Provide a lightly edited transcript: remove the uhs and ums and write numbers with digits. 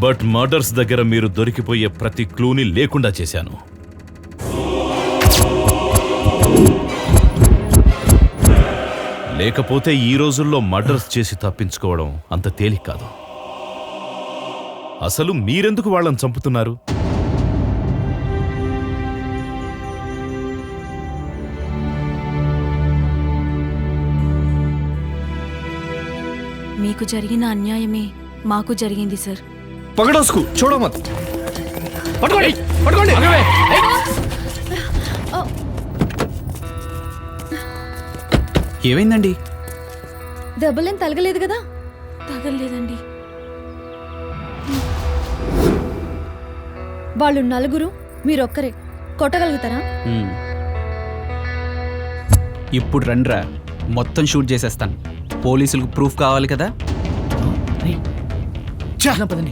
But murders దగ్గర మీరు దొరికిపోయే ప్రతి క్లూని లేకుండా చేశాను. లేకపోతే ఈ రోజుల్లో మర్డర్స్ చేసి తప్పించుకోవడం అంత తేలిక కాదు. అసలు మీరెందుకు వాళ్ళని చంపుతున్నారు? మీకు జరిగిన అన్యాయమే మాకు జరిగింది సార్. పగడోసుకు చూడమత్ పట్టుకోండి పట్టుకోండి. ఏమైందండి? దెబ్బలేం తలగలేదు కదా? తగలేదండి. వాళ్ళు నలుగురు, మీరొక్కరే. కొట్టగలుగుతారా? ఇప్పుడు రండ్రా, మొత్తం షూట్ చేసేస్తాను. పోలీసులకు ప్రూఫ్ కావాలి కదా. చాలా పదండి.